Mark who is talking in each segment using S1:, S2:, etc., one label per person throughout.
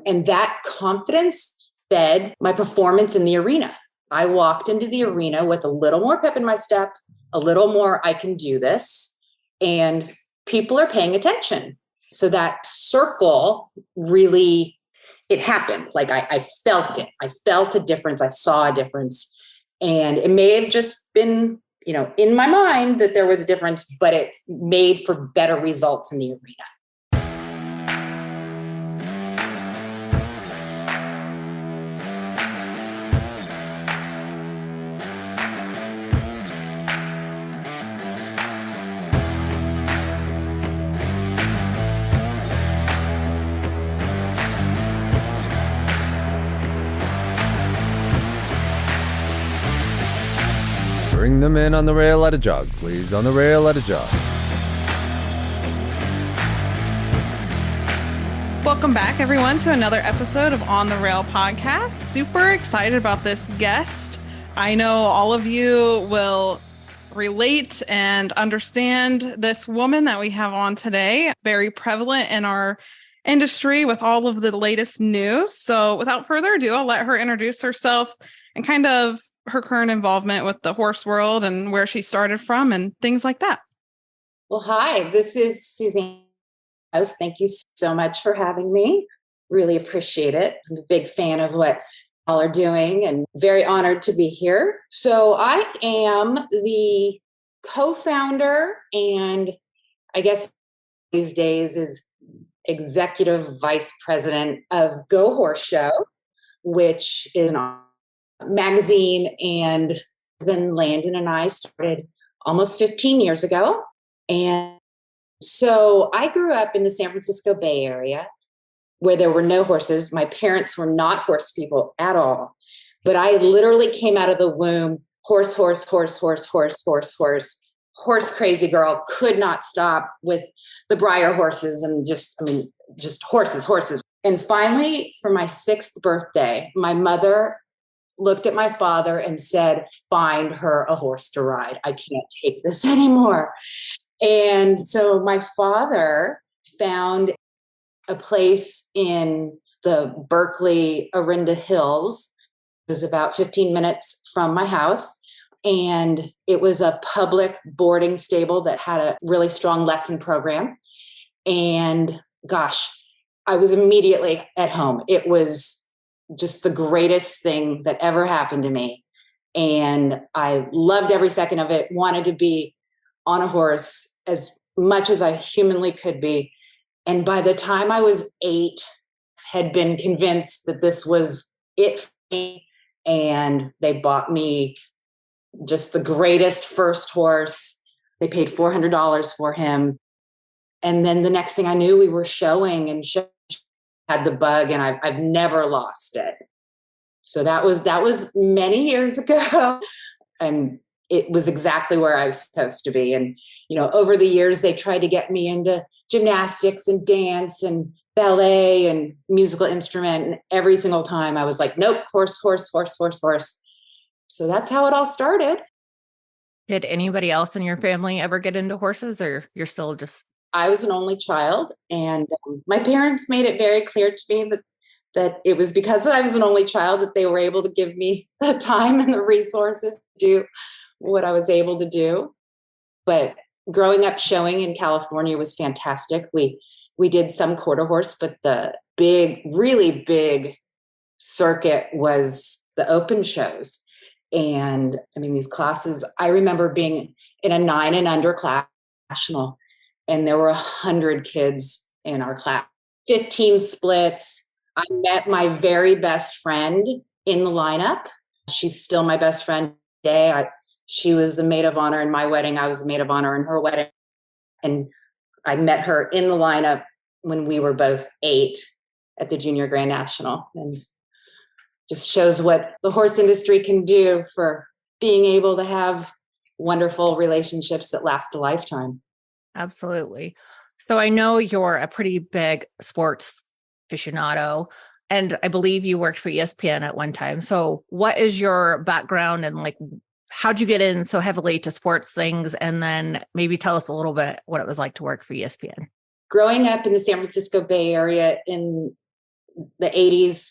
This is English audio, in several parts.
S1: And that confidence fed my performance in the arena. I walked into the arena with a little more pep in my step, a little more, I can do this, and people are paying attention. So that circle really, it happened. Like I felt it. I felt a difference. I saw a difference. And it may have just been, in my mind that there was a difference, but it made for better results in the arena.
S2: Bring them in on the rail at a jog, please. On the rail at a jog.
S3: Welcome back, everyone, to another episode of On the Rail podcast. Super excited about this guest. I know all of you will relate and understand this woman that we have on today. Very prevalent in our industry with all of the latest news. So without further ado, I'll let her introduce herself and kind of her current involvement with the horse world and where she started from and things like that.
S1: Well, hi, this is Suzannah. Thank you so much for having me. Really appreciate it. I'm a big fan of what y'all are doing and very honored to be here. So I am the co-founder and I guess these days is executive vice president of Go Horse Show, which is an magazine, and then Landon and I started almost 15 years ago. And so I grew up in the San Francisco Bay Area where there were no horses. My parents were not horse people at all, but I literally came out of the womb, horse crazy girl, could not stop with the Breyer horses and just horses. And finally, for my 6th birthday, my mother looked at my father and said, find her a horse to ride. I can't take this anymore. And so my father found a place in the Berkeley Orinda Hills. It was about 15 minutes from my house. And it was a public boarding stable that had a really strong lesson program. And gosh, I was immediately at home. It was just the greatest thing that ever happened to me. And I loved every second of it, wanted to be on a horse as much as I humanly could be. And by the time I was 8, had been convinced that this was it for me. And they bought me just the greatest first horse. They paid $400 for him. And then the next thing I knew, we were showing and had the bug, and I've never lost it. So that was many years ago, and it was exactly where I was supposed to be. And over the years, they tried to get me into gymnastics and dance and ballet and musical instrument, and every single time I was like, nope, horse. So that's how it all started.
S4: Did anybody else in your family ever get into horses, or you're still just?
S1: I was an only child, and my parents made it very clear to me that it was because I was an only child that they were able to give me the time and the resources to do what I was able to do. But growing up showing in California was fantastic. We did some quarter horse, but the really big circuit was the open shows. And these classes, I remember being in a 9 and under class national. And there were 100 kids in our class, 15 splits. I met my very best friend in the lineup. She's still my best friend today. She was the maid of honor in my wedding. I was the maid of honor in her wedding. And I met her in the lineup when we were both 8 at the Junior Grand National. And just shows what the horse industry can do for being able to have wonderful relationships that last a lifetime.
S4: Absolutely. So I know you're a pretty big sports aficionado, and I believe you worked for ESPN at one time. So what is your background, and how'd you get in so heavily to sports things? And then maybe tell us a little bit what it was like to work for ESPN.
S1: Growing up in the San Francisco Bay Area in the 80s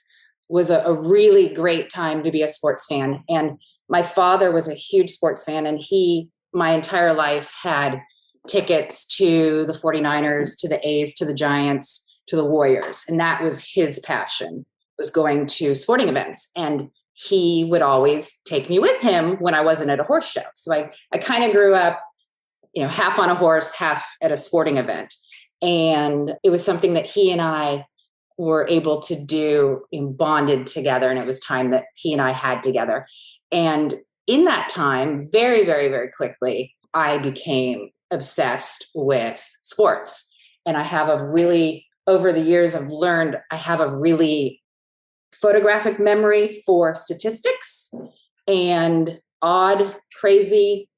S1: was a really great time to be a sports fan. And my father was a huge sports fan, and he, my entire life, had tickets to the 49ers, to the A's, to the Giants, to the Warriors. And that was his passion, was going to sporting events. And he would always take me with him when I wasn't at a horse show. So I kind of grew up, half on a horse, half at a sporting event. And it was something that he and I were able to do, bonded together. And it was time that he and I had together. And in that time, very, very, very quickly, I became obsessed with sports. And I have over the years, I've learned I have a really photographic memory for statistics and odd, crazy,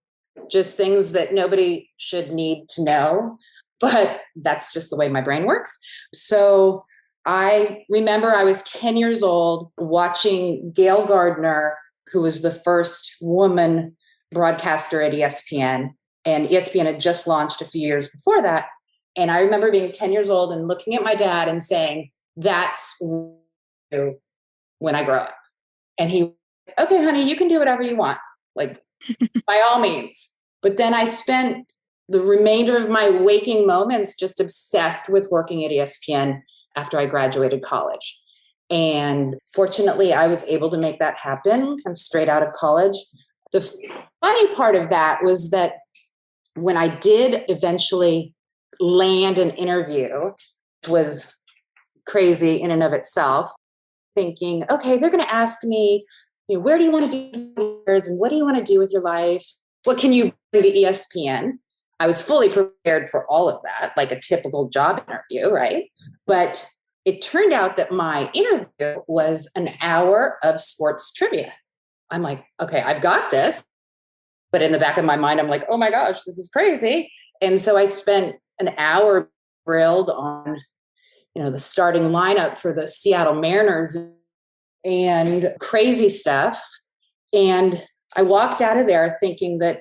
S1: just things that nobody should need to know. But that's just the way my brain works. So I remember I was 10 years old watching Gail Gardner, who was the first woman broadcaster at ESPN. And ESPN had just launched a few years before that. And I remember being 10 years old and looking at my dad and saying, that's when I grow up. And he, okay, honey, you can do whatever you want, like by all means. But then I spent the remainder of my waking moments just obsessed with working at ESPN after I graduated college. And fortunately, I was able to make that happen. I'm straight out of college. The funny part of that was that when I did eventually land an interview, which was crazy in and of itself, thinking, okay, they're going to ask me, where do you want to be and what do you want to do with your life? What can you bring to ESPN? I was fully prepared for all of that, like a typical job interview, right? But it turned out that my interview was an hour of sports trivia. I'm like, okay, I've got this. But in the back of my mind, I'm like, oh my gosh, this is crazy. And so I spent an hour grilled on, the starting lineup for the Seattle Mariners and crazy stuff. And I walked out of there thinking that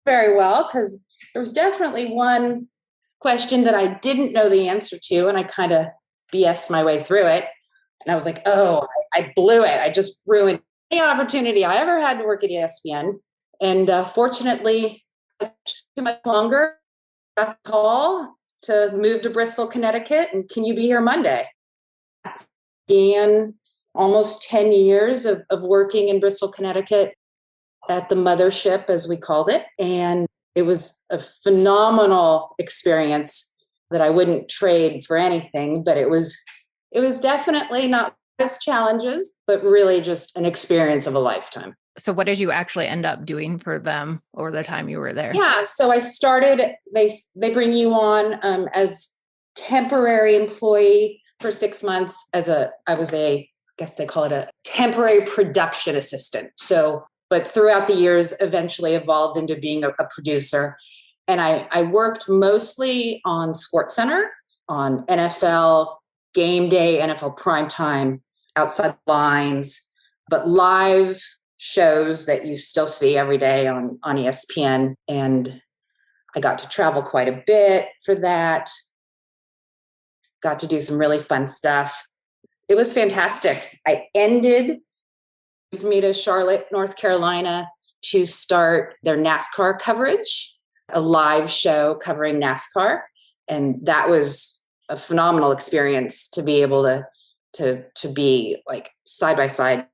S1: very well, because there was definitely one question that I didn't know the answer to, and I kind of BS'd my way through it. And I was like, oh, I blew it. I just ruined any opportunity I ever had to work at ESPN. And fortunately, too much longer, got a call to move to Bristol, Connecticut, and can you be here Monday? Began almost 10 years of working in Bristol, Connecticut at the mothership, as we called it. And it was a phenomenal experience that I wouldn't trade for anything, but it was definitely not its challenges, but really just an experience of a lifetime.
S4: So what did you actually end up doing for them over the time you were there?
S1: Yeah, so I started, they bring you on as temporary employee for 6 months I guess they call it a temporary production assistant. So, but throughout the years, eventually evolved into being a producer. And I worked mostly on SportsCenter, on NFL game day, NFL primetime, outside the lines, but live shows that you still see every day on ESPN. And I got to travel quite a bit for that. Got to do some really fun stuff. It was fantastic. I moved me to Charlotte, North Carolina to start their NASCAR coverage, a live show covering NASCAR. And that was a phenomenal experience to be able to be like side by side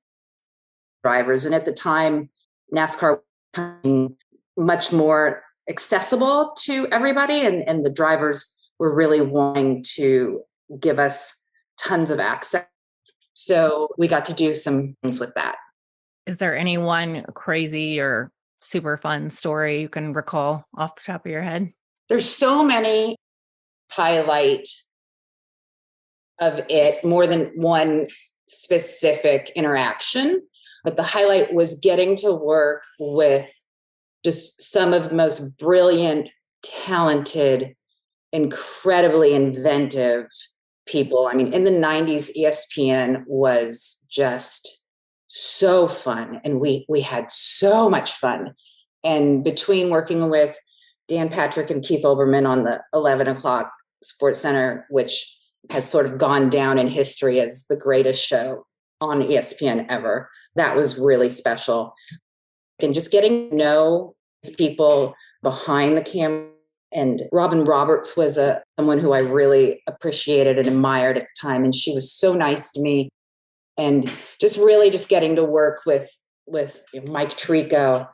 S1: drivers. And at the time, NASCAR was much more accessible to everybody. And the drivers were really wanting to give us tons of access. So we got to do some things with that.
S4: Is there any one crazy or super fun story you can recall off the top of your head?
S1: There's so many highlight of it, more than one specific interaction. But the highlight was getting to work with just some of the most brilliant, talented, incredibly inventive people. I mean, in the 90s, ESPN was just so fun. And we had so much fun. And between working with Dan Patrick and Keith Olbermann on the 11 o'clock Sports Center, which has sort of gone down in history as the greatest show on ESPN ever. That was really special. And just getting to know people behind the camera. And Robin Roberts was someone who I really appreciated and admired at the time. And she was so nice to me. And just really just getting to work with Mike Tirico,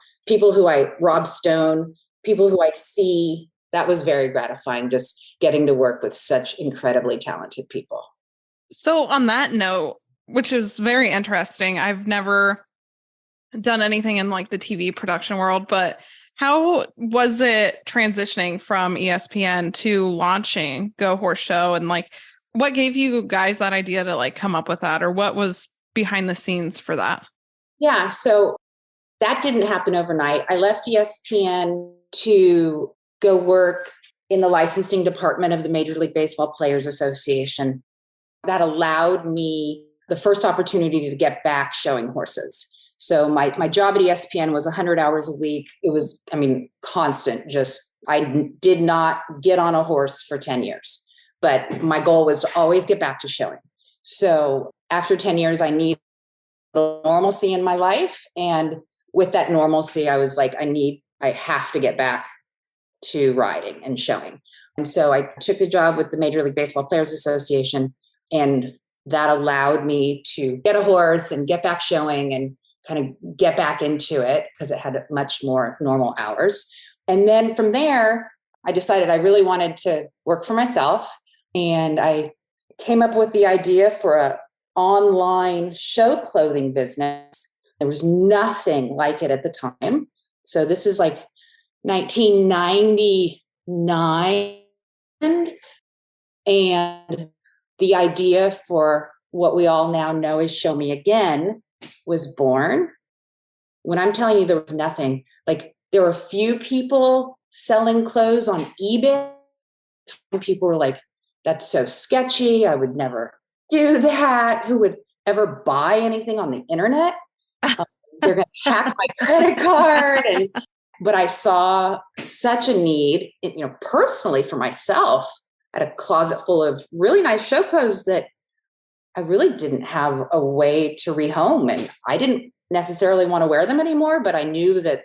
S1: Rob Stone, people who I see, that was very gratifying, just getting to work with such incredibly talented people.
S3: So on that note, which is very interesting, I've never done anything in like the TV production world, but how was it transitioning from ESPN to launching Go Horse Show? And like, what gave you guys that idea to like come up with that, or what was behind the scenes for that?
S1: Yeah, so that didn't happen overnight. I left ESPN to go work in the licensing department of the Major League Baseball Players Association. That allowed me the first opportunity to get back showing horses. So my job at ESPN was 100 hours a week. It was, constant. I did not get on a horse for 10 years, but my goal was to always get back to showing. So after 10 years, I needed normalcy in my life. And with that normalcy, I was like, I have to get back to riding and showing. And so I took a job with the Major League Baseball Players Association, and that allowed me to get a horse and get back showing and kind of get back into it because it had much more normal hours. And then from there, I decided I really wanted to work for myself. And I came up with the idea for an online show clothing business. There was nothing like it at the time. So this is like 1999. And the idea for what we all now know as Show Me Again was born. When I'm telling you there was nothing, like there were a few people selling clothes on eBay. People were like, that's so sketchy. I would never do that. Who would ever buy anything on the internet? They're going to hack my credit card. But I saw such a need, personally for myself. I had a closet full of really nice show clothes that I really didn't have a way to rehome. And I didn't necessarily want to wear them anymore, but I knew that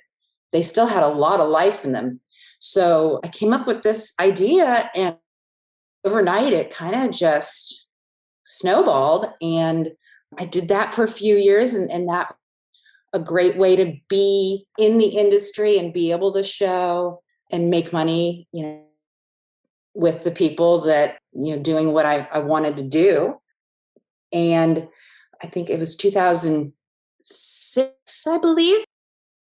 S1: they still had a lot of life in them. So I came up with this idea, and overnight it kind of just snowballed. And I did that for a few years, and that a great way to be in the industry and be able to show and make money, with the people that, doing what I wanted to do. And I think it was 2006, I believe.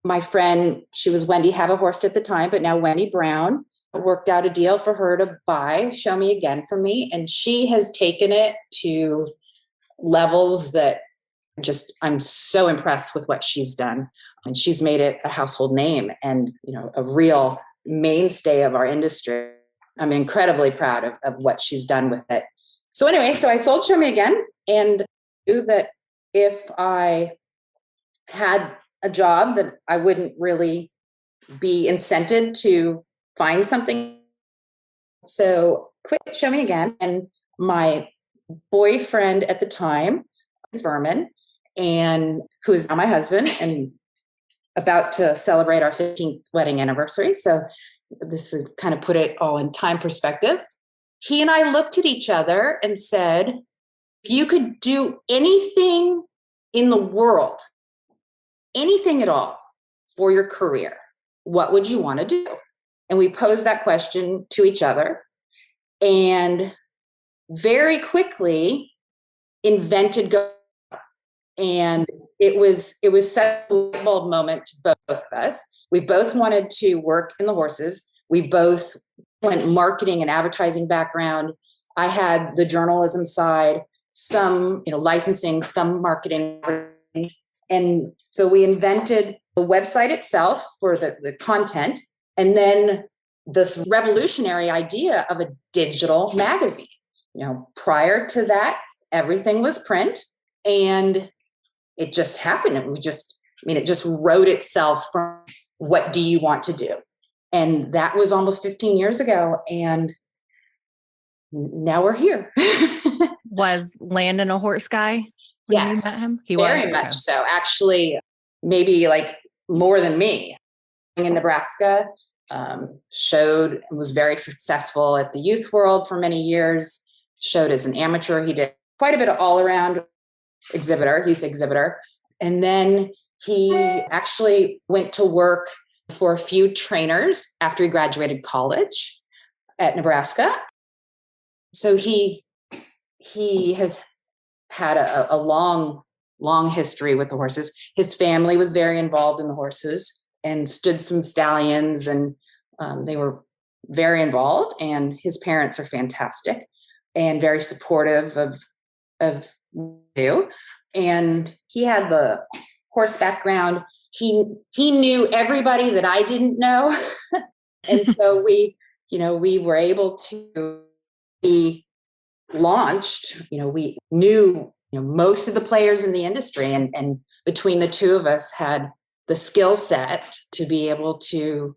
S1: My friend, she was Wendy Haverhorst at the time, but now Wendy Brown, worked out a deal for her to buy Show Me Again for me. And she has taken it to levels that I'm so impressed with what she's done. And she's made it a household name and, a real mainstay of our industry. I'm incredibly proud of what she's done with it. So anyway, I sold Show Me Again, and knew that if I had a job that I wouldn't really be incented to find something. So quit Show Me Again. And my boyfriend at the time, Fuhrman, and who is now my husband and about to celebrate our 15th wedding anniversary. So this is kind of put it all in time perspective. He and I looked at each other and said, if you could do anything in the world, anything at all for your career, what would you want to do? And we posed that question to each other and very quickly invented Go. And it was such a light bulb moment to both of us. We both wanted to work in the horses. We both went marketing and advertising background. I had the journalism side, some, licensing, some marketing. And so we invented the website itself for the content, and then this revolutionary idea of a digital magazine. Prior to that, everything was print, and it just happened. It just wrote itself from what do you want to do? And that was almost 15 years ago. And now we're here.
S4: Was Landon a horse guy when you
S1: Yes,
S4: met him? He
S1: very
S4: was?
S1: much
S4: Okay.
S1: so. Actually, maybe like more than me. In Nebraska, was very successful at the youth world for many years, showed as an amateur. He did quite a bit of all around youth exhibitor. And then he actually went to work for a few trainers after he graduated college at Nebraska. So he has had a long history with the horses. His family was very involved in the horses and stood some stallions, and they were very involved. And his parents are fantastic and very supportive of you. And he had the horse background. He knew everybody that I didn't know, and so we were able to be launched. We knew most of the players in the industry, and between the two of us had the skill set to be able to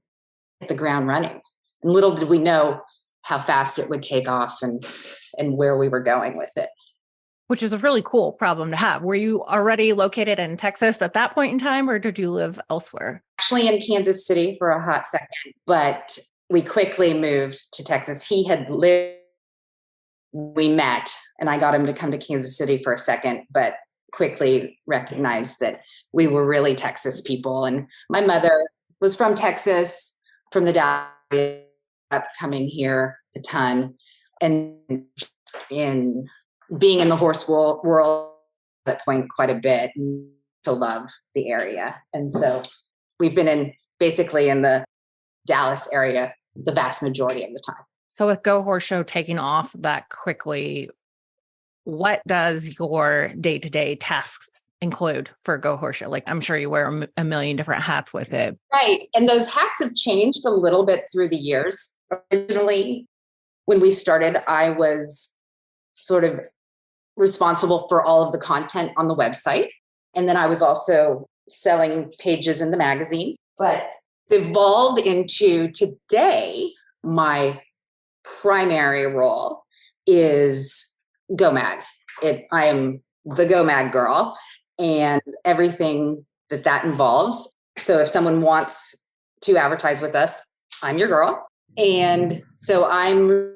S1: hit the ground running. And little did we know how fast it would take off and where we were going with it.
S4: Which is a really cool problem to have. Were you already located in Texas at that point in time, or did you live elsewhere?
S1: Actually in Kansas City for a hot second, but we quickly moved to Texas. He had lived, we met, and I got him to come to Kansas City for a second, but quickly recognized that we were really Texas people. And my mother was from Texas, from the Dallas area, up coming here a ton. And in being in the horse world at that point quite a bit, and to love the area. And so we've been basically in the Dallas area the vast majority of the time.
S4: So with Go Horse Show taking off that quickly, what does your day-to-day tasks include for Go Horse Show? Like, I'm sure you wear a million different hats with it.
S1: Right. And those hats have changed a little bit through the years. Originally, when we started, I was sort of responsible for all of the content on the website. And then I was also selling pages in the magazine. But it's evolved into today, my primary role is GoMag. I am the GoMag girl and everything that involves. So if someone wants to advertise with us, I'm your girl. And so I'm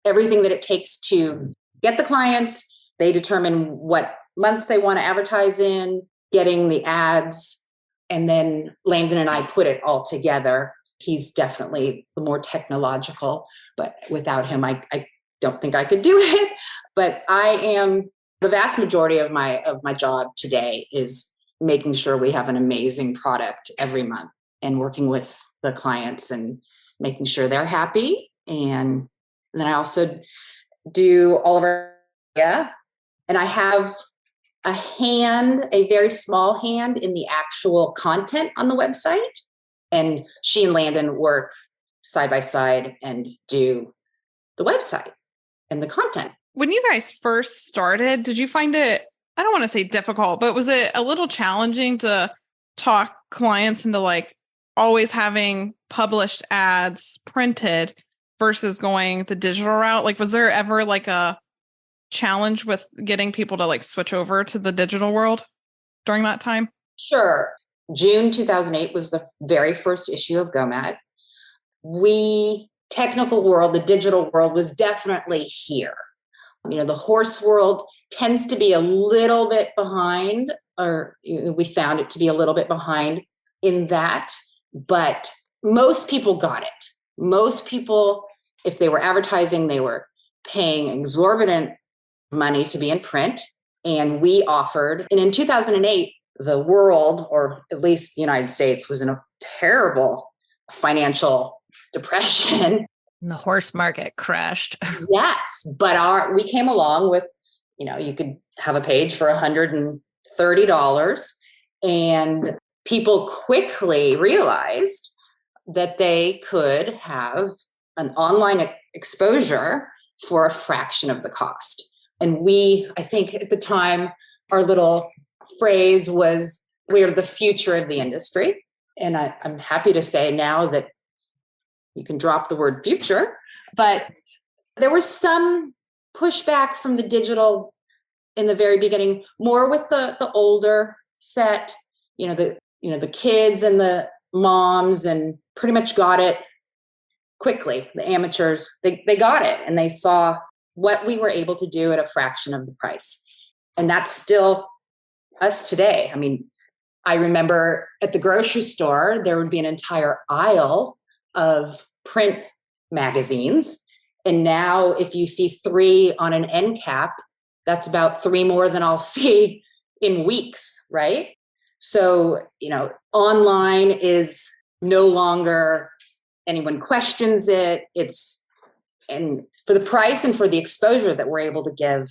S1: everything that it takes to get the clients. They determine what months they want to advertise in, getting the ads, and then Landon and I put it all together. He's definitely the more technological, but without him, I don't think I could do it. But the vast majority of my job today is making sure we have an amazing product every month and working with the clients and making sure they're happy. And then I also do all of our, and I have a very small hand in the actual content on the website. And she and Landon work side by side and do the website and the content.
S3: When you guys first started, did you find it, I don't want to say difficult, but was it a little challenging to talk clients into like always having published ads printed versus going the digital route? Like, was there ever like a challenge with getting people to like switch over to the digital world during that time?
S1: Sure. June 2008 was the very first issue of GoMag. Technical world, the digital world was definitely here. The horse world tends to be a little bit behind, or we found it to be a little bit behind in that, but most people got it. Most people, if they were advertising, they were paying exorbitant money to be in print. And we offered, and in 2008, the world, or at least the United States, was in a terrible financial depression.
S4: And the horse market crashed.
S1: Yes, but we came along with, you could have a page for $130, and people quickly realized that they could have an online exposure for a fraction of the cost. And I think at the time, our little phrase was, we are the future of the industry. And I'm happy to say now that you can drop the word future, but There was some pushback from the digital in the very beginning, more with the older set, the kids and the moms, and pretty much got it quickly. The amateurs, they got it, and they saw what we were able to do at a fraction of the price. And that's still us today. I mean, I remember at the grocery store, there would be an entire aisle of print magazines. And now if you see 3 on an end cap, that's about 3 more than I'll see in weeks, right? So, online is no longer anyone questions it. And for the price and for the exposure that we're able to give,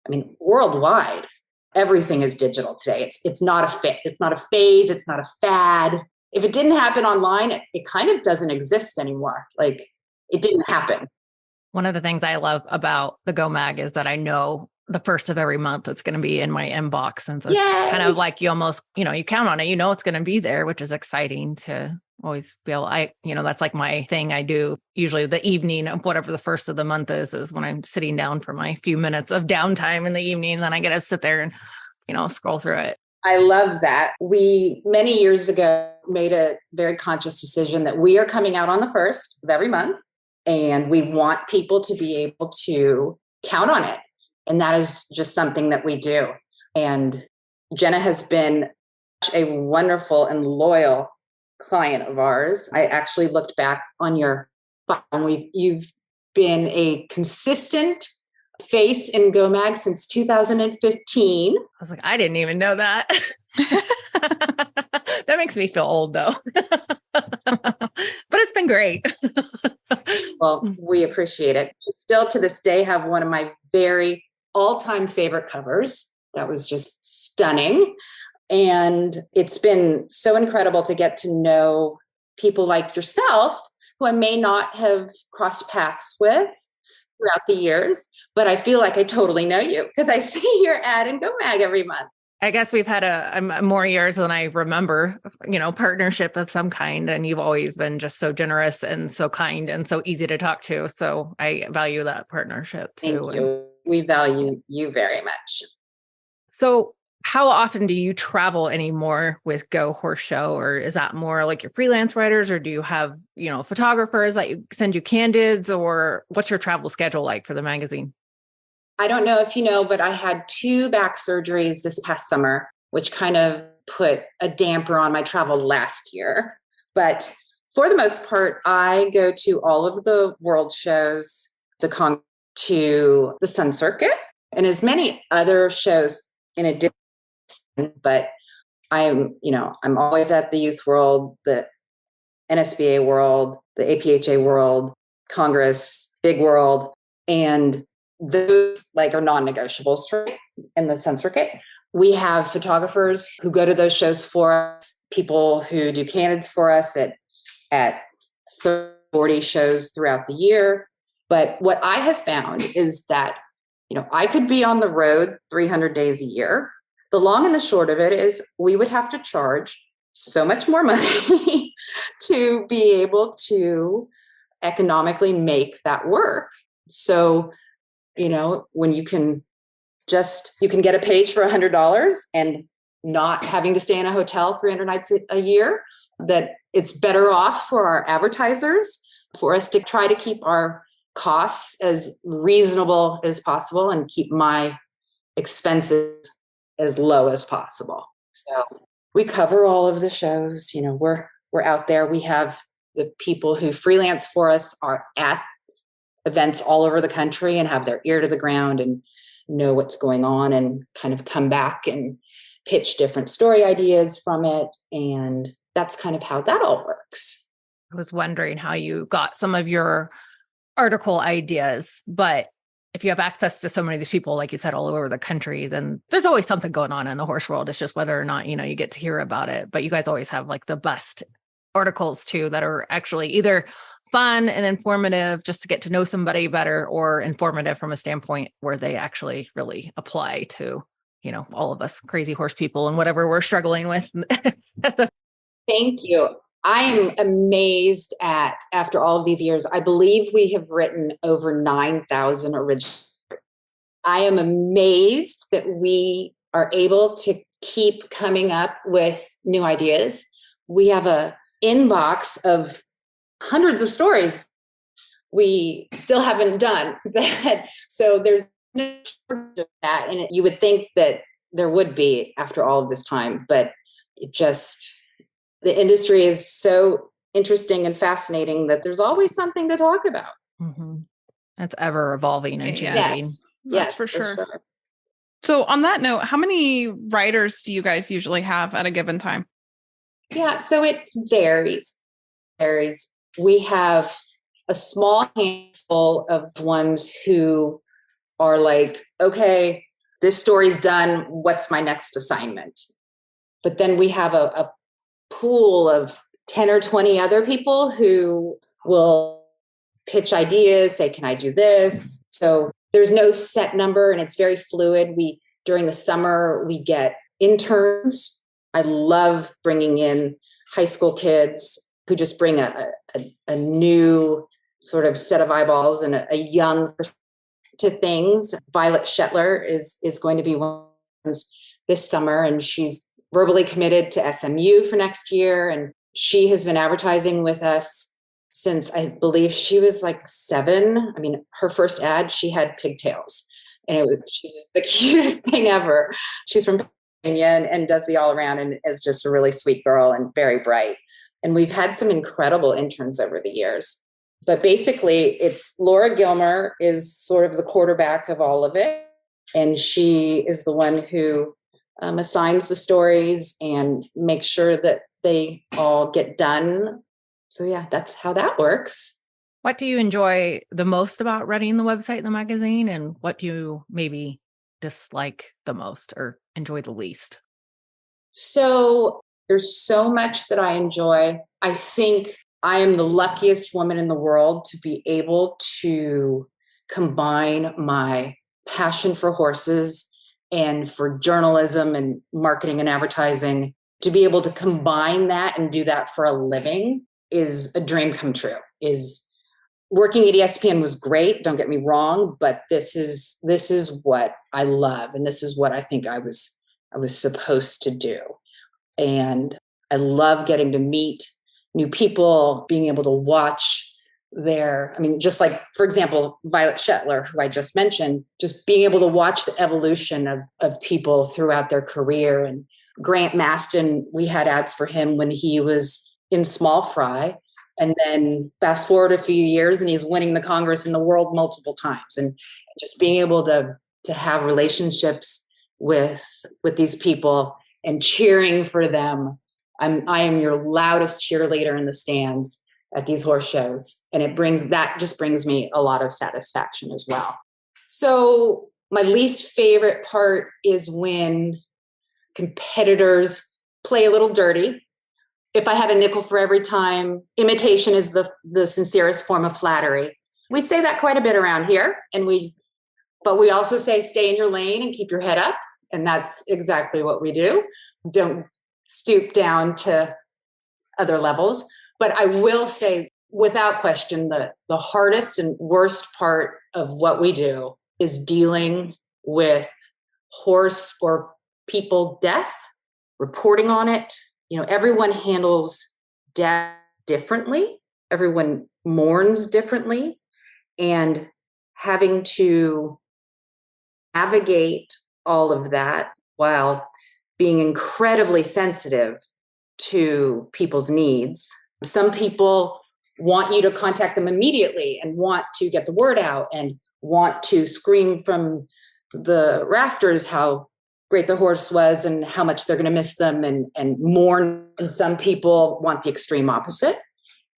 S1: I mean, worldwide, everything is digital today. It's not a phase. It's not a fad. If it didn't happen online, it kind of doesn't exist anymore. Like, it didn't happen.
S4: One of the things I love about the Go Mag is that I know the first of every month it's going to be in my inbox. And so it's kind of like you almost, you count on it, it's going to be there, which is exciting to always feel. That's like my thing I do usually the evening of whatever the first of the month is when I'm sitting down for my few minutes of downtime in the evening. Then I get to sit there and, scroll through it.
S1: I love that. We, many years ago, made a very conscious decision that we are coming out on the first of every month, and we want people to be able to count on it. And that is just something that we do. And Jenna has been a wonderful and loyal client of ours. I actually looked back on your file, and you've been a consistent face in Go Mag since 2015.
S4: I was like, I didn't even know that. That makes me feel old though. But it's been great.
S1: Well, we appreciate it. Still to this day have one of my very all-time favorite covers. That was just stunning. And it's been so incredible to get to know people like yourself, who I may not have crossed paths with throughout the years, but I feel like I totally know you because I see your ad in Go Mag every month.
S4: I guess we've had more years than I remember, partnership of some kind. And you've always been just so generous and so kind and so easy to talk to. So I value that partnership too.
S1: Thank you. We value you very much.
S4: So how often do you travel anymore with Go Horse Show? Or is that more like your freelance writers, or do you have, photographers that send you candids, or what's your travel schedule like for the magazine?
S1: I don't know if you know, but I had 2 back surgeries this past summer, which kind of put a damper on my travel last year. But for the most part, I go to all of the world shows, to the Sun Circuit, and as many other shows in addition. But I'm always at the Youth World, the NSBA World, the APHA World, Congress, Big World, and those are non-negotiables for me in the Sun Circuit. We have photographers who go to those shows for us, people who do candids for us at 30, 40 shows throughout the year. But what I have found is that, I could be on the road 300 days a year. The long and the short of it is we would have to charge so much more money to be able to economically make that work. So, when you can get a page for $100 and not having to stay in a hotel 300 nights a year, that it's better off for our advertisers, for us to try to keep our costs as reasonable as possible and keep my expenses as low as possible. So we cover all of the shows. We're out there. We have the people who freelance for us are at events all over the country and have their ear to the ground and know what's going on and kind of come back and pitch different story ideas from it. And that's kind of how that all works.
S4: I was wondering how you got some of your article ideas, but if you have access to so many of these people, like you said, all over the country, then there's always something going on in the horse world. It's just whether or not, you get to hear about it. But you guys always have the best articles too, that are actually either fun and informative just to get to know somebody better, or informative from a standpoint where they actually really apply to, all of us crazy horse people and whatever we're struggling with.
S1: Thank you. I am amazed at, after all of these years, I believe we have written over 9,000 originals. I am amazed that we are able to keep coming up with new ideas. We have a inbox of hundreds of stories we still haven't done that. So there's no shortage of that. And you would think that there would be after all of this time, but it just, the industry is so interesting and fascinating that there's always something to talk about.
S4: Mm-hmm. It's ever evolving and changing.
S1: Yes,
S3: That's for sure. So on that note, how many writers do you guys usually have at a given time?
S1: Yeah, so it varies. We have a small handful of ones who are like, okay, this story's done. What's my next assignment? But then we have a pool of 10 or 20 other people who will pitch ideas, say, can I do this? So there's no set number and it's very fluid. During the summer, we get interns. I love bringing in high school kids who just bring a new sort of set of eyeballs and a young to things. Violet Shetler is going to be one this summer, and she's verbally committed to SMU for next year. And she has been advertising with us since I believe she was like 7. I mean, her first ad, she had pigtails, and she's just the cutest thing ever. She's from Pennsylvania and does the all around and is just a really sweet girl and very bright. And we've had some incredible interns over the years. But basically, it's Laura Gilmer is sort of the quarterback of all of it. And she is the one who assigns the stories and makes sure that they all get done. So yeah, that's how that works.
S4: What do you enjoy the most about running the website and the magazine? And what do you maybe dislike the most or enjoy the least?
S1: So there's so much that I enjoy. I think I am the luckiest woman in the world to be able to combine my passion for horses and for journalism and marketing and advertising. To be able to combine that and do that for a living is a dream come true. Working at ESPN was great, don't get me wrong, but this is what I love, and this is what I think I was supposed to do. And I love getting to meet new people, being able to watch just like, for example, Violet Shetler, who I just mentioned, just being able to watch the evolution of people throughout their career. And Grant Maston, we had ads for him when he was in small fry. And then fast forward a few years and he's winning the Congress and the world multiple times. And just being able to have relationships with these people and cheering for them. I am your loudest cheerleader in the stands at these horse shows. And that just brings me a lot of satisfaction as well. So my least favorite part is when competitors play a little dirty. If I had a nickel for every time, imitation is the sincerest form of flattery. We say that quite a bit around here. But we also say, stay in your lane and keep your head up. And that's exactly what we do. Don't stoop down to other levels. But I will say, without question, the hardest and worst part of what we do is dealing with horse or people death, reporting on it. Everyone handles death differently. Everyone mourns differently. And having to navigate all of that while being incredibly sensitive to people's needs. Some people want you to contact them immediately and want to get the word out and want to scream from the rafters how great the horse was and how much they're going to miss them and mourn. And some people want the extreme opposite.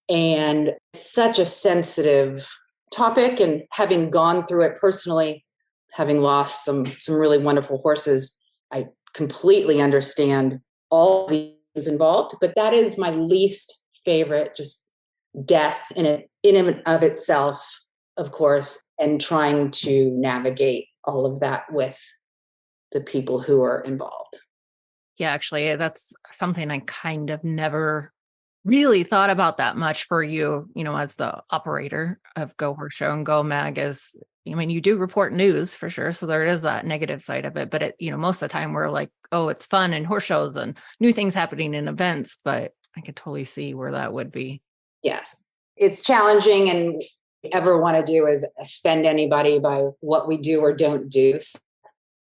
S1: And it's such a sensitive topic. And having gone through it personally, having lost some really wonderful horses, I completely understand all the things involved. But that is my least favorite, just death in and of itself, of course, and trying to navigate all of that with the people who are involved.
S4: Yeah, actually, that's something I kind of never really thought about that much for you, as the operator of Go Horse Show and Go Mag is, you do report news for sure. So there is that negative side of it. But most of the time we're like, oh, it's fun and horse shows and new things happening in events. But I could totally see where that would be.
S1: Yes. It's challenging, and ever want to do is offend anybody by what we do or don't do. So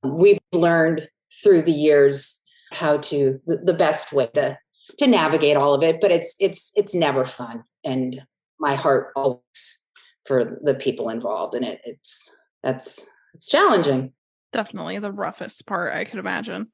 S1: we've learned through the years how to the best way to navigate all of it, but it's never fun. And my heart always for the people involved in it. It's challenging.
S3: Definitely the roughest part, I could imagine.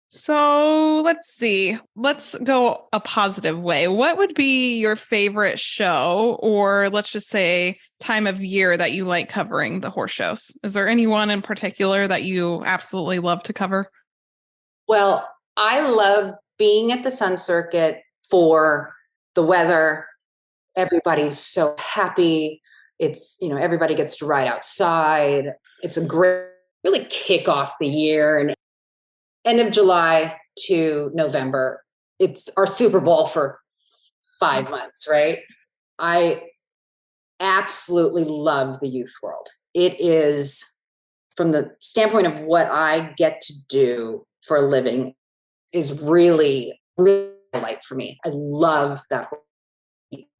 S3: So let's see. Let's go a positive way. What would be your favorite show, or let's just say time of year that you like covering the horse shows? Is there anyone in particular that you absolutely love to cover?
S1: Well, I love being at the Sun Circuit for the weather. Everybody's so happy. It's, everybody gets to ride outside. It's a great, really kick off the year. And end of July to November, it's our Super Bowl for 5 months, right? I absolutely love the youth world. It is, from the standpoint of what I get to do for a living, is really, really a highlight for me. I love that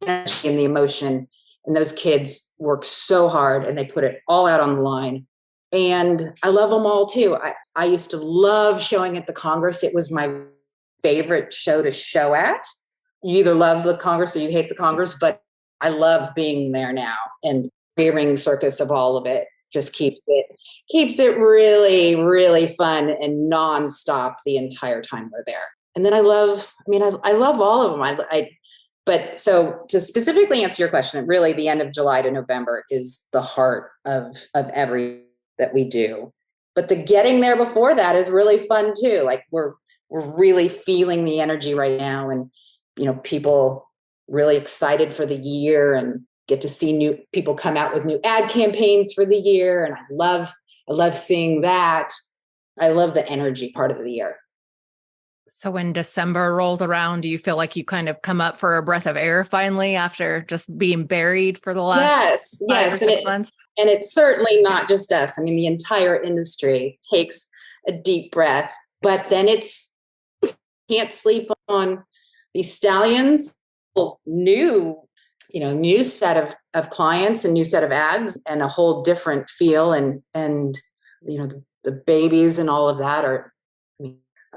S1: energy and the emotion. And those kids work so hard and they put it all out on the line. And I love them all too. I used to love showing at the Congress. It was my favorite show to show at. You either love the Congress or you hate the Congress, but I love being there now. And the ring circus of all of it just keeps it really, really fun and nonstop the entire time we're there. And then I love all of them. But so to specifically answer your question, really the end of July to November is the heart of every that we do. But the getting there before that is really fun too. Like we're really feeling the energy right now, and people really excited for the year and get to see new people come out with new ad campaigns for the year. And I love seeing that. I love the energy part of the year.
S4: So when December rolls around, do you feel like you kind of come up for a breath of air finally after just being buried for the last 5 or 6 months?
S1: And it's certainly not just us. I mean, the entire industry takes a deep breath, but then can't sleep on these stallions. New set of clients and new set of ads and a whole different feel. And the babies and all of that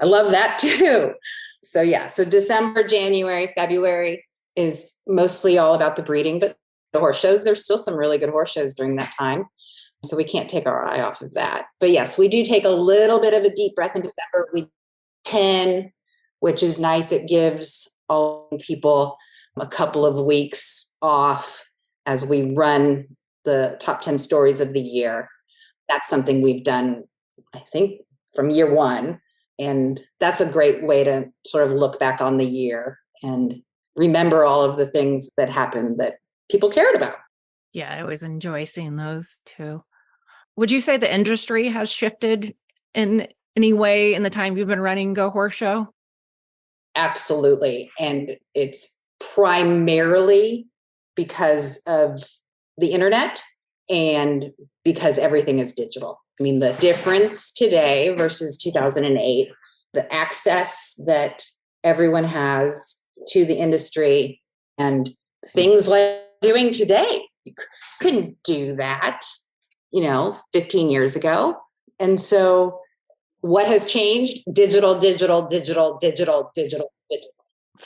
S1: I love that too. So yeah, so December, January, February is mostly all about the breeding, but the horse shows, there's still some really good horse shows during that time. So we can't take our eye off of that. But yes, we do take a little bit of a deep breath in December. We 10, which is nice. It gives all people a couple of weeks off as we run the top 10 stories of the year. That's something we've done, I think, from year one. And that's a great way to sort of look back on the year and remember all of the things that happened that people cared about.
S4: Yeah, I always enjoy seeing those too. Would you say the industry has shifted in any way in the time you've been running Go Horse Show?
S1: Absolutely. And it's primarily because of the internet and because everything is digital. I mean, the difference today versus 2008, the access that everyone has to the industry and things like doing today. You couldn't do that, 15 years ago. And so what has changed? Digital.
S3: It's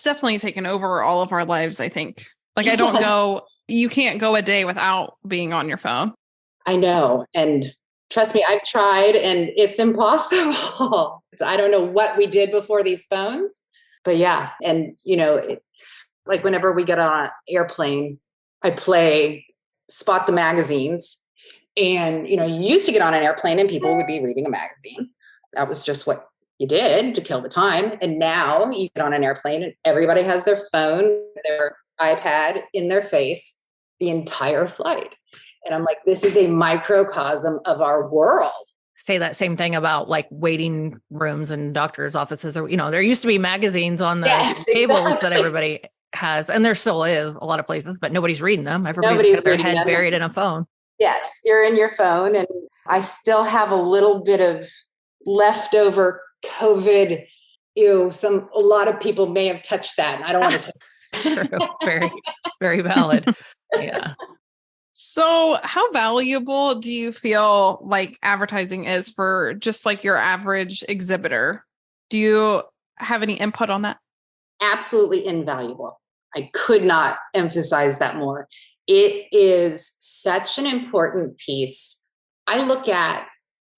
S3: definitely taken over all of our lives, I think. Like you can't go a day without being on your phone.
S1: I know. And trust me, I've tried and it's impossible. I don't know what we did before these phones, but yeah. And, like whenever we get on an airplane, I play Spot the Magazines. And, you used to get on an airplane and people would be reading a magazine. That was just what you did to kill the time. And now you get on an airplane and everybody has their phone, their iPad in their face the entire flight. And I'm like, this is a microcosm of our world.
S4: say that same thing about like waiting rooms and doctors' offices, or, there used to be magazines on the
S1: Yes,
S4: tables that
S1: exactly.
S4: everybody has, and there still is a lot of places, but nobody's reading them. Everybody's
S1: Nobody's
S4: got their
S1: reading
S4: head
S1: them.
S4: buried in a phone.
S1: Yes, you're in your phone. And I still have a little bit of leftover COVID. A lot of people may have touched that, and I don't want to touch
S4: True. Very, very valid. Yeah.
S3: So, how valuable do you feel like advertising is for just like your average exhibitor? Do you have any input on that?
S1: Absolutely invaluable. I could not emphasize that more. It is such an important piece. I look at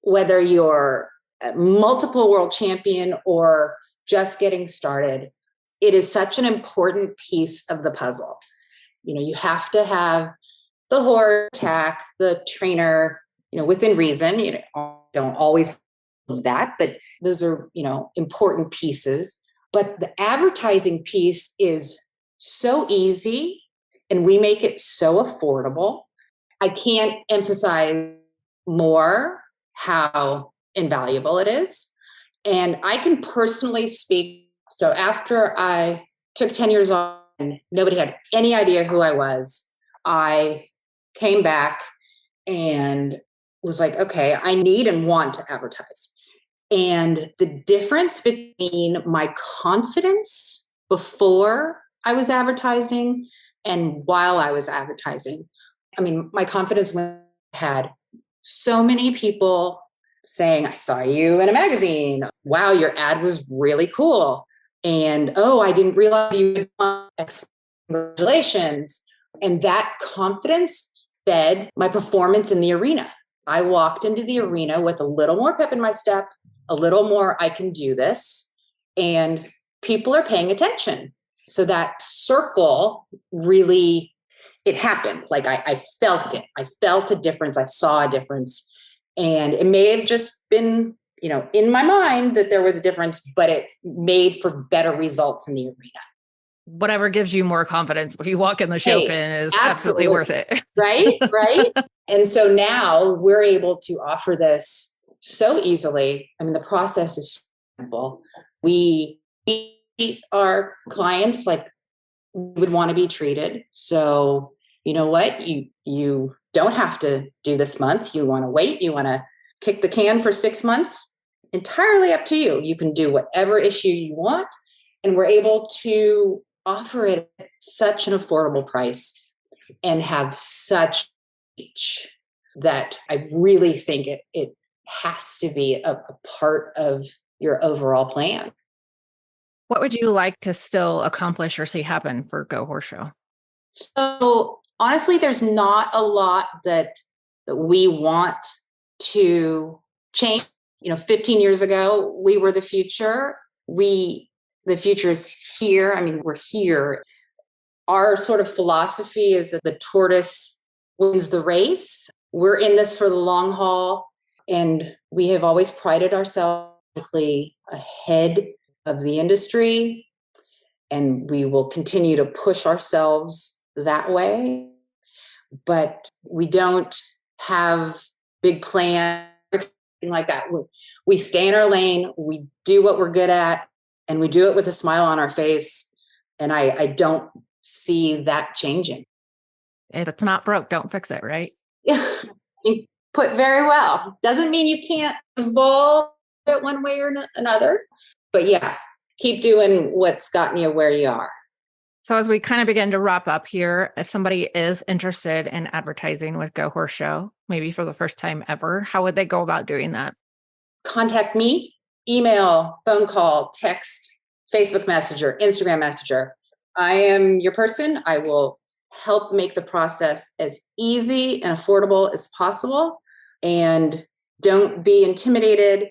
S1: whether you're a multiple world champion or just getting started, it is such an important piece of the puzzle. You have to have the horse tack, the trainer, within reason. You don't always have that, but those are, important pieces. But the advertising piece is so easy, and we make it so affordable. I can't emphasize more how invaluable it is. And I can personally speak. So after I took 10 years off and nobody had any idea who I was, I came back and was like, okay, I need and want to advertise. And the difference between my confidence before I was advertising and while I was advertising, my confidence when I had so many people saying, I saw you in a magazine. Wow, your ad was really cool. And, oh, I didn't realize you had congratulations. And that confidence fed my performance in the arena. I walked into the arena with a little more pep in my step, a little more, I can do this. And people are paying attention. So that circle really, it happened. Like I felt it. I felt a difference. I saw a difference. And it may have just been, in my mind that there was a difference, but it made for better results in the arena.
S4: Whatever gives you more confidence when you walk in the show pin is absolutely worth it.
S1: Right. And so now we're able to offer this so easily. The process is simple. We treat our clients like we would want to be treated. So you know what? You don't have to do this month. You want to wait. You want to kick the can for 6 months. Entirely up to you. You can do whatever issue you want. And we're able to offer it at such an affordable price and have such reach that I really think it has to be a part of your overall plan.
S4: What would you like to still accomplish or see happen for Go Horse Show?
S1: So honestly, there's not a lot that we want to change. 15 years ago, we were the future. The future is here. We're here. Our sort of philosophy is that the tortoise wins the race. We're in this for the long haul, and we have always prided ourselves ahead of the industry, and we will continue to push ourselves that way. But we don't have big plans like that. We stay in our lane, we do what we're good at, and we do it with a smile on our face. And I don't see that changing.
S4: If it's not broke, don't fix it, right?
S1: Yeah, put very well. Doesn't mean you can't evolve it one way or another. But yeah, keep doing what's gotten you where you are.
S4: So as we kind of begin to wrap up here, if somebody is interested in advertising with Go Horse Show, maybe for the first time ever, how would they go about doing that?
S1: Contact me, email, phone call, text, Facebook Messenger, Instagram Messenger. I am your person. I will help make the process as easy and affordable as possible. And don't be intimidated.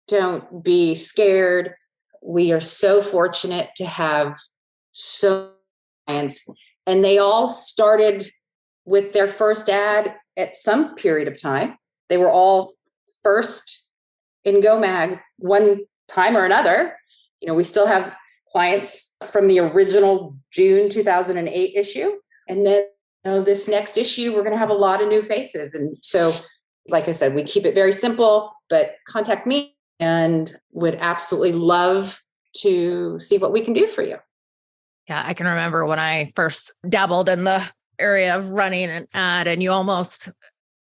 S1: Don't be scared. We are so fortunate to have so many clients, and they all started with their first ad at some period of time. They were all first in Go Mag one time or another. We still have clients from the original June 2008 issue. And then this next issue, we're going to have a lot of new faces. And so Like I said, we keep it very simple, but contact me and would absolutely love to see what we can do for you.
S4: Yeah, I can remember when I first dabbled in the area of running an ad, and you almost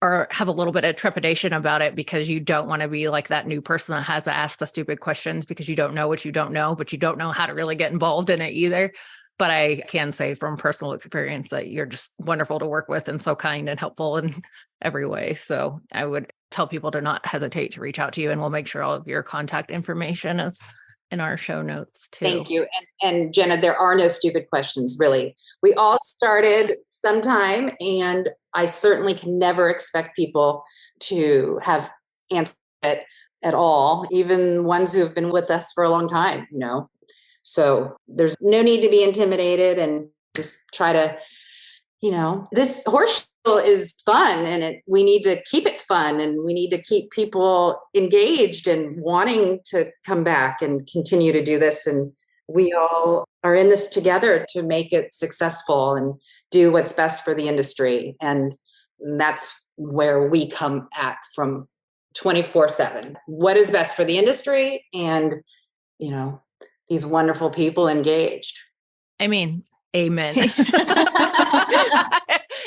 S4: or have a little bit of trepidation about it because you don't want to be like that new person that has to ask the stupid questions because you don't know what you don't know, but you don't know how to really get involved in it either. But I can say from personal experience that you're just wonderful to work with and so kind and helpful in every way. So I would tell people to not hesitate to reach out to you, and we'll make sure all of your contact information is in our show notes too.
S1: Thank you. And Jenna, there are no stupid questions, really. We all started sometime, and I certainly can never expect people to have answered it at all, even ones who have been with us for a long time, So there's no need to be intimidated, and just try to, this horse show is fun, and we need to keep it fun, and we need to keep people engaged and wanting to come back and continue to do this. And we all are in this together to make it successful and do what's best for the industry. And that's where we come at from 24/7. What is best for the industry and, these wonderful people engaged.
S4: I mean, amen.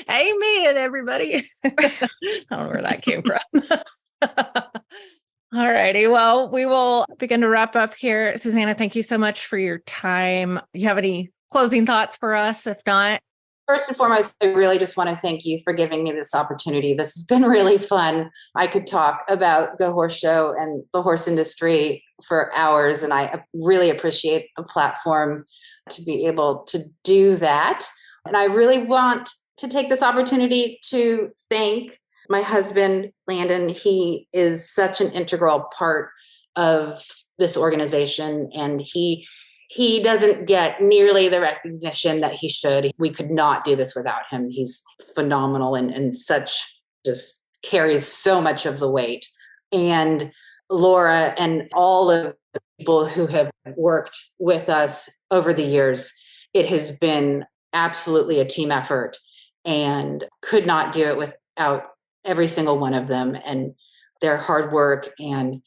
S4: Amen, everybody. I don't know where that came from. All righty. Well, we will begin to wrap up here. Suzannah, thank you so much for your time. You have any closing thoughts for us? If not,
S1: first and foremost, I really just want to thank you for giving me this opportunity. This has been really fun. I could talk about Go Horse Show and the horse industry for hours, and I really appreciate the platform to be able to do that. And I really want to take this opportunity to thank my husband, Landon. He is such an integral part of this organization, and he doesn't get nearly the recognition that he should. We could not do this without him. He's phenomenal and such, just carries so much of the weight. And Laura and all of the people who have worked with us over the years, it has been absolutely a team effort, and could not do it without every single one of them. And their hard work and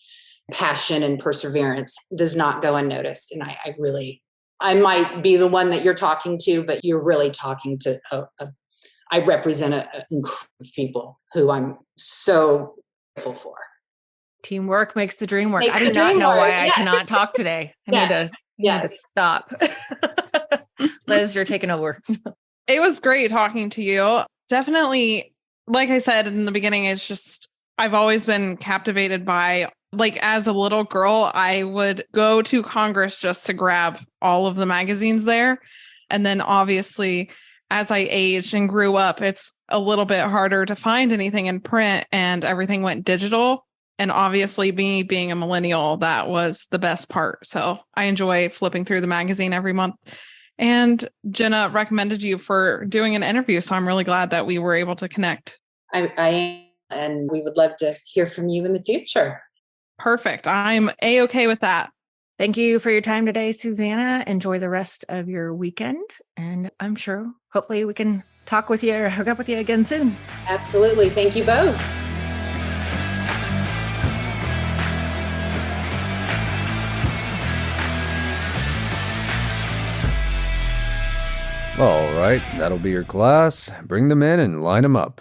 S1: passion and perseverance does not go unnoticed. And I might be the one that you're talking to, but you're really talking to, I represent a group of people who I'm so grateful for.
S4: Teamwork makes the dream work. I do not know why I cannot talk today. I need to stop. Liz, you're taking over.
S3: It was great talking to you. Definitely, like I said in the beginning, it's just, I've always been captivated by, like, as a little girl, I would go to Congress just to grab all of the magazines there. And then obviously, as I aged and grew up, it's a little bit harder to find anything in print, and everything went digital. And obviously, me being a millennial, that was the best part. So I enjoy flipping through the magazine every month. And Jenna recommended you for doing an interview. So I'm really glad that we were able to connect.
S1: I am, and we would love to hear from you in the future.
S3: Perfect. I'm A-okay with that.
S4: Thank you for your time today, Suzannah. Enjoy the rest of your weekend. And I'm sure, hopefully, we can talk with you or hook up with you again soon.
S1: Absolutely. Thank you both.
S2: All right, that'll be your class. Bring them in and line them up.